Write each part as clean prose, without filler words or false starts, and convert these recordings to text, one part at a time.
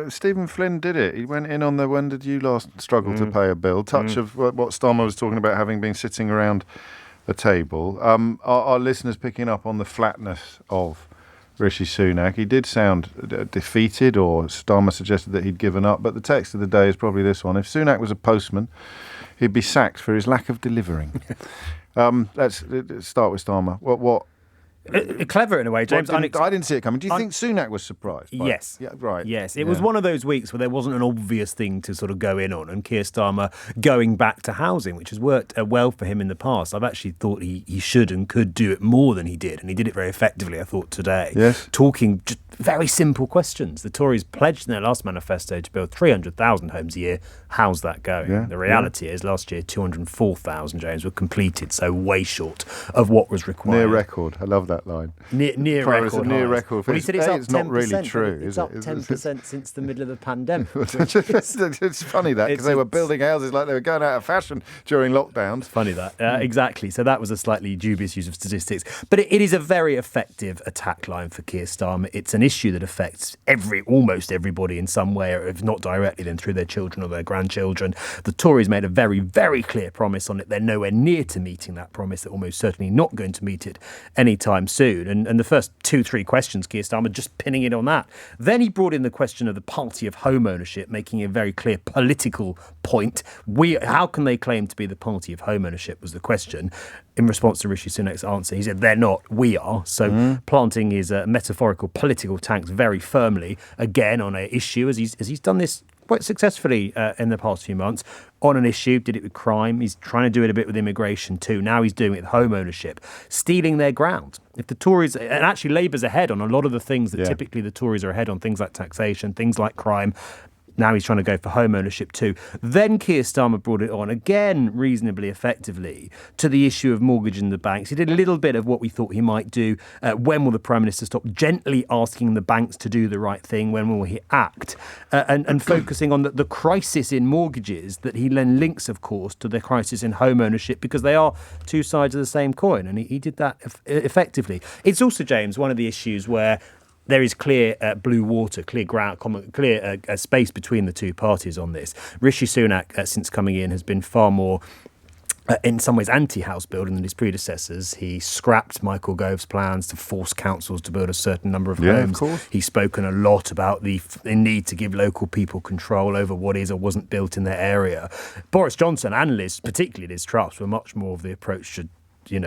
Stephen Flynn did it. He went in on the when did you last struggle to pay a bill? Touch of what Starmer was talking about, having been sitting around a table. Our listeners picking up on the flatness of Rishi Sunak. He did sound defeated, or Starmer suggested that he'd given up, but the text of the day is probably this one. If Sunak was a postman, he'd be sacked for his lack of delivering. Let's start with Starmer. What Clever in a way, James. I didn't see it coming. Do you think Sunak was surprised? Yes. Yeah, right. Yes. It was one of those weeks where there wasn't an obvious thing to sort of go in on, and Keir Starmer going back to housing, which has worked well for him in the past. I've actually thought he should and could do it more than he did, and he did it very effectively, I thought, today. Yes. Talking just very simple questions. The Tories pledged in their last manifesto to build 300,000 homes a year. How's that going? Yeah, The reality is last year 204,000, James, were completed, so way short of what was required. Near record. I love that line. Near record. Near record. Well, he said it's up 10%. It's not really true, It's is up it? 10% since the middle of the pandemic. It's funny that, because they were building houses like they were going out of fashion during lockdowns. Funny that. Exactly. So that was a slightly dubious use of statistics. But it is a very effective attack line for Keir Starmer. It's an issue that affects almost everybody in some way, or if not directly, then through their children or their grandchildren. The Tories made a very, very clear promise on it. They're nowhere near to meeting that promise. They're almost certainly not going to meet it anytime soon. And the first 2-3 questions, Keir Starmer just pinning it on that. Then he brought in the question of the party of home ownership, making a very clear political point. How can they claim to be the party of home ownership was the question. In response to Rishi Sunak's answer, he said, they're not, we are. So planting his metaphorical political tanks very firmly, again, on an issue, as he's done this quite successfully in the past few months, on an issue, did it with crime. He's trying to do it a bit with immigration too. Now he's doing it with home ownership, stealing their ground. If the Tories, and actually Labour's ahead on a lot of the things that typically the Tories are ahead on, things like taxation, things like crime. Now he's trying to go for home ownership too. Then Keir Starmer brought it on, again, reasonably effectively, to the issue of mortgaging the banks. He did a little bit of what we thought he might do. When will the Prime Minister stop gently asking the banks to do the right thing? When will he act? And focusing on the crisis in mortgages that he then links, of course, to the crisis in home ownership, because they are two sides of the same coin. And he did that effectively. It's also, James, one of the issues where there is clear blue water, clear ground, clear space between the two parties on this. Rishi Sunak, since coming in, has been far more, in some ways, anti-house building than his predecessors. He scrapped Michael Gove's plans to force councils to build a certain number of homes. Of course. He's spoken a lot about the need to give local people control over what is or wasn't built in their area. Boris Johnson, analysts, particularly Liz Truss, were much more of the approach to,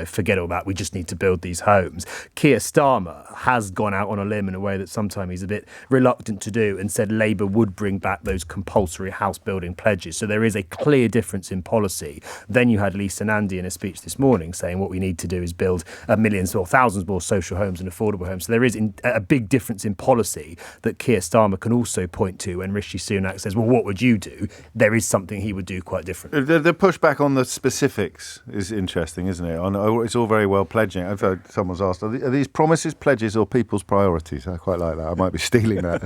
forget all that. We just need to build these homes. Keir Starmer has gone out on a limb in a way that sometimes he's a bit reluctant to do, and said Labour would bring back those compulsory house building pledges. So there is a clear difference in policy. Then you had Lisa Nandy in a speech this morning saying what we need to do is build millions or thousands more social homes and affordable homes. So there is a big difference in policy that Keir Starmer can also point to when Rishi Sunak says, well, what would you do? There is something he would do quite differently. The pushback on the specifics is interesting, isn't it? It's all very well pledging. I've heard someone's asked, are these promises, pledges, or people's priorities? I quite like that. I might be stealing that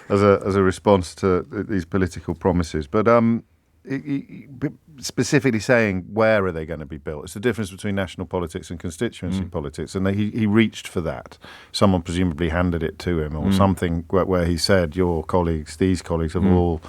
as a response to these political promises. But specifically saying where are they going to be built? It's the difference between national politics and constituency politics. And he reached for that. Someone presumably handed it to him, or something where he said, these colleagues have all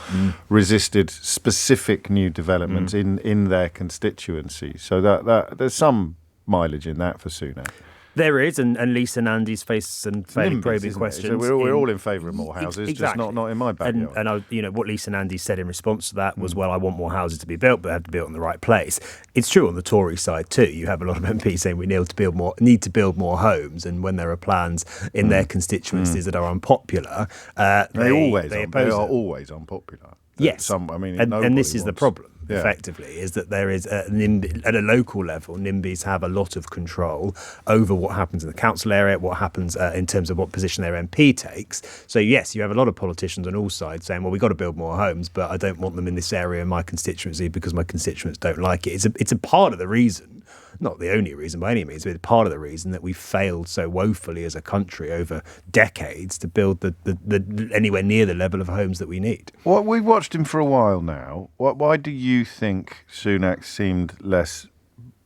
resisted specific new developments in their constituency. So that there's some mileage in that for Sunak. There is, and Lisa Nandy's faced some fairly probing questions. So we're all in favour of more houses, exactly. Just not in my backyard. And what Lisa Nandy said in response to that was, well, I want more houses to be built, but they have to be built in the right place. It's true on the Tory side too. You have a lot of MPs saying we need to build more homes, and when there are plans in their constituencies that are unpoplar, they are always unpopular. Yes, and this is the problem. Yeah. Effectively, is that there is at a local level, NIMBYs have a lot of control over what happens in the council area, what happens in terms of what position their MP takes. So yes, you have a lot of politicians on all sides saying, well, we've got to build more homes, but I don't want them in this area in my constituency because my constituents don't like it. It's a part of the reason, not the only reason by any means, but part of the reason that we've failed so woefully as a country over decades to build the anywhere near the level of homes that we need. Well, we've watched him for a while now. Why do you think Sunak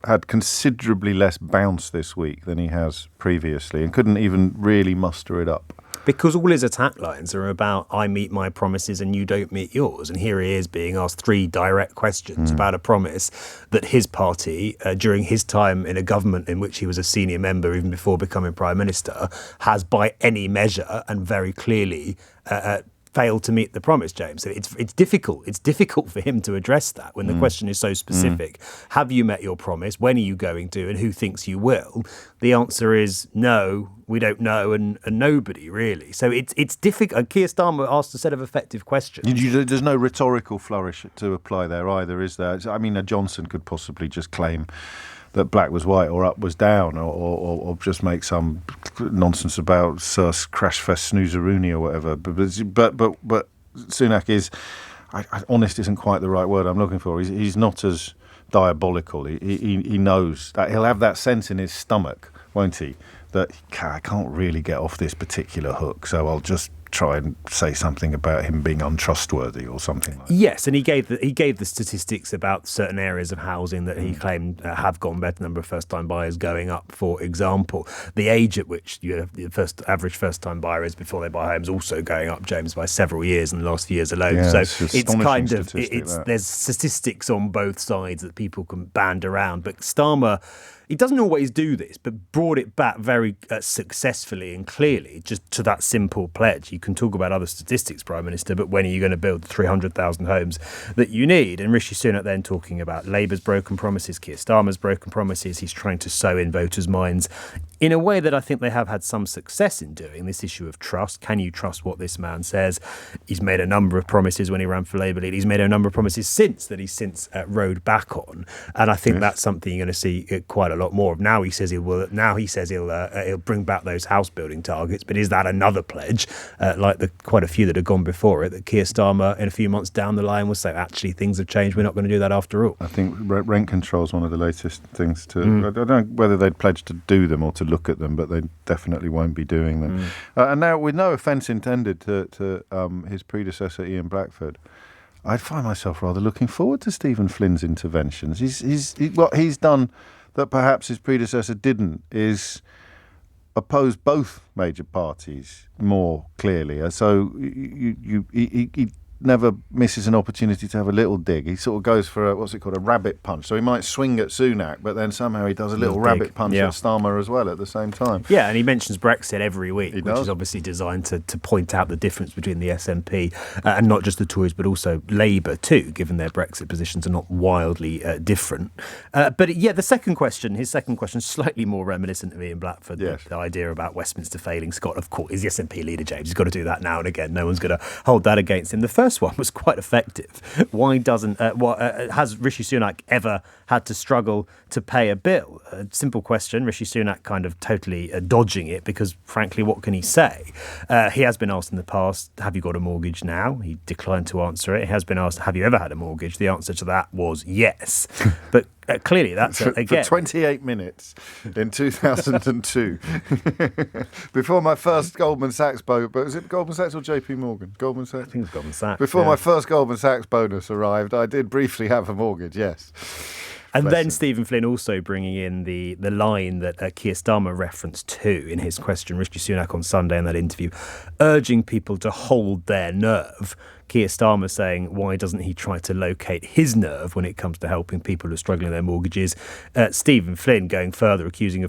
had considerably less bounce this week than he has previously, and couldn't even really muster it up? because all his attack lines are about I meet my promises and you don't meet yours. And here he is being asked 3 direct questions about a promise that his party, during his time in a government in which he was a senior member, even before becoming Prime Minister, has by any measure and very clearly failed to meet the promise, James. So it's difficult. It's difficult for him to address that when the question is so specific. Have you met your promise? When are you going to? And who thinks you will? The answer is no, we don't know, and nobody really. So it's difficult. Keir Starmer asked a set of effective questions. There's no rhetorical flourish to apply there either, is there? I mean, a Johnson could possibly just claim that black was white or up was down, or just make some nonsense about Crashfest Snoozeroonie or whatever. But Sunak is, honest isn't quite the right word I'm looking for. He's not as diabolical. He knows that he'll have that sense in his stomach, won't he? That I can't really get off this particular hook, so I'll just try and say something about him being untrustworthy or something like that. Yes, and he gave the statistics about certain areas of housing that he claimed have gone better, number of first-time buyers going up, for example. The age at which the average first-time buyer is before they buy homes also going up, James, by several years in the last few years alone. Yeah, so it's kind of there's statistics on both sides that people can band around, but Starmer, he doesn't always do this, but brought it back very successfully and clearly just to that simple pledge. You can talk about other statistics, Prime Minister, but when are you going to build the 300,000 homes that you need? And Rishi Sunak then talking about Labour's broken promises, Keir Starmer's broken promises. He's trying to sow in voters' minds in a way that I think they have had some success in doing, this issue of trust. Can you trust what this man says? He's made a number of promises when he ran for Labour leader. He's made a number of promises since rode back on. And I think that's something you're going to see quite a lot more of. Now he says he will. Now he says he'll bring back those house building targets. But is that another pledge, like quite a few that have gone before it, that Keir Starmer in a few months down the line will say, actually things have changed, we're not going to do that after all? I think rent control is one of the latest things to. I don't know whether they'd pledge to do them or to look at them, but they definitely won't be doing them. And now, with no offence intended to his predecessor Ian Blackford, I find myself rather looking forward to Stephen Flynn's interventions. What he's done that perhaps his predecessor didn't is oppose both major parties more clearly. So he never misses an opportunity to have a little dig. He sort of goes for a rabbit punch. So he might swing at Sunak, but then somehow he does a little rabbit punch at Starmer as well at the same time. Yeah, and he mentions Brexit every week, which is obviously designed to point out the difference between the SNP and not just the Tories, but also Labour too, given their Brexit positions are not wildly different. But yeah, his second question, slightly more reminiscent of Ian Blackford. Yes. The idea about Westminster failing Scott. Of course, he's the SNP leader, James. He's got to do that now and again. No one's going to hold that against him. The first one was quite effective. Why doesn't has Rishi Sunak ever had to struggle to pay a bill? A simple question. Rishi Sunak kind of totally dodging it because, frankly, what can he say? He has been asked in the past, have you got a mortgage now? He declined to answer it. He has been asked, have you ever had a mortgage? The answer to that was yes. But clearly that's, again... For 28 minutes in 2002, before my first Goldman Sachs bonus, but was it Goldman Sachs or JP Morgan? Goldman Sachs? I think it's Goldman Sachs. Before my first Goldman Sachs bonus arrived, I did briefly have a mortgage, yes. And then Stephen Flynn also bringing in the line that Keir Starmer referenced to in his question, Rishi Sunak on Sunday in that interview, urging people to hold their nerve. Keir Starmer saying, why doesn't he try to locate his nerve when it comes to helping people who are struggling with their mortgages? Stephen Flynn going further, accusing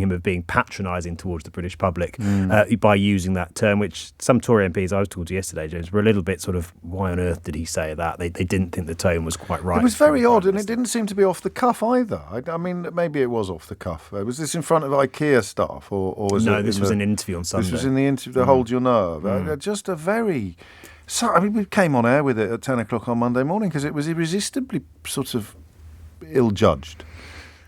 him of being patronising towards the British public by using that term, which some Tory MPs I was talking to yesterday, James, were a little bit sort of, why on earth did he say that? They didn't think the tone was quite right. It was very odd, and it didn't seem to be off the cuff either. I mean, maybe it was off the cuff. Was this in front of IKEA staff, or was it? No, this was an interview on Sunday. This was in the interview, the Hold Your Nerve. Just a very... So, I mean, we came on air with it at 10 o'clock on Monday morning because it was irresistibly sort of ill-judged.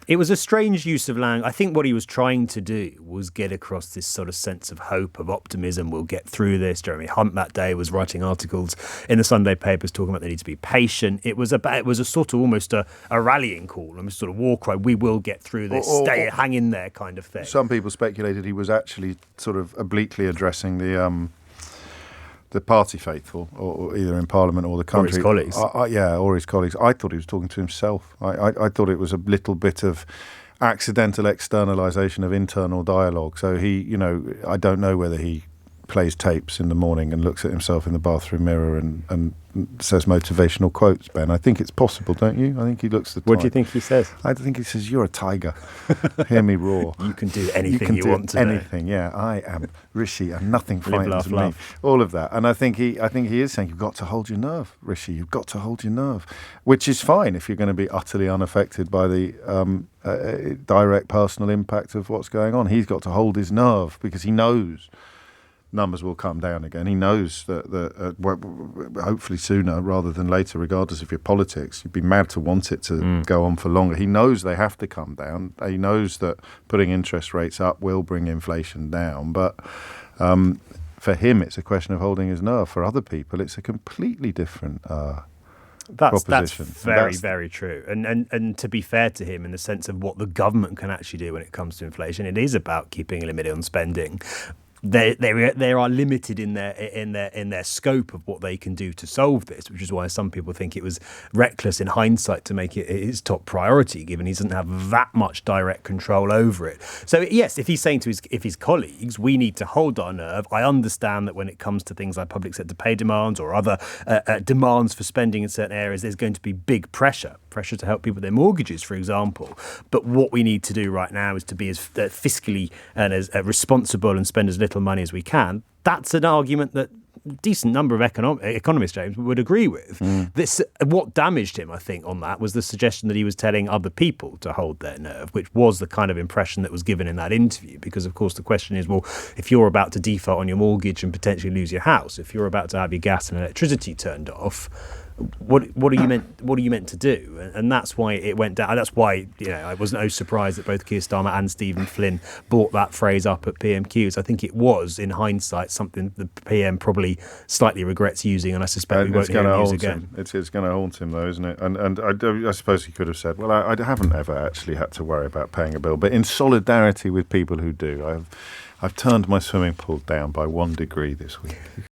It was a strange use of language. I think what he was trying to do was get across this sort of sense of hope, of optimism. We'll get through this. Jeremy Hunt that day was writing articles in the Sunday papers talking about they need to be patient. It was a sort of almost a rallying call, almost sort of war cry. We will get through this. Hang in there kind of thing. Some people speculated he was actually sort of obliquely addressing the party faithful, or either in Parliament or the country. Or his colleagues. Or his colleagues. I thought he was talking to himself. I thought it was a little bit of accidental externalisation of internal dialogue. So he, I don't know whether he plays tapes in the morning and looks at himself in the bathroom mirror and says motivational quotes, Ben. I think it's possible, don't you? I think he looks the type. What do you think he says? I think he says, "You're a tiger. Hear me roar. You can do anything you want to anything, yeah. I am Rishi and nothing frightens me." laugh. All of that. And I think he is saying, you've got to hold your nerve, Rishi. You've got to hold your nerve, which is fine if you're going to be utterly unaffected by the direct personal impact of what's going on. He's got to hold his nerve because he knows numbers will come down again. He knows that hopefully sooner rather than later, regardless of your politics. You'd be mad to want it to go on for longer. He knows they have to come down. He knows that putting interest rates up will bring inflation down. But for him, it's a question of holding his nerve. For other people, it's a completely different proposition. That's very true. And to be fair to him, in the sense of what the government can actually do when it comes to inflation, it is about keeping a limit on spending. They are limited in their scope of what they can do to solve this, which is why some people think it was reckless in hindsight to make it his top priority, given he doesn't have that much direct control over it. So yes, if he's saying to his colleagues, we need to hold our nerve. I understand that when it comes to things like public sector pay demands or other demands for spending in certain areas, there's going to be big pressure to help people with their mortgages, for example. But what we need to do right now is to be as fiscally and as responsible and spend as little money as we can. That's an argument that a decent number of economists, James, would agree with. What damaged him, I think, on that was the suggestion that he was telling other people to hold their nerve, which was the kind of impression that was given in that interview. Because, of course, the question is, well, if you're about to default on your mortgage and potentially lose your house, if you're about to have your gas and electricity turned off, what are you meant to do? And that's why it went down. That's why I was no surprise that both Keir Starmer and Stephen Flynn brought that phrase up at PMQs. I think it was, in hindsight, something the PM probably slightly regrets using, and I suspect we won't hear him use again. It's going to haunt him, though, isn't it? And I suppose he could have said, well, I haven't ever actually had to worry about paying a bill, but in solidarity with people who do, I've turned my swimming pool down by 1 degree this week.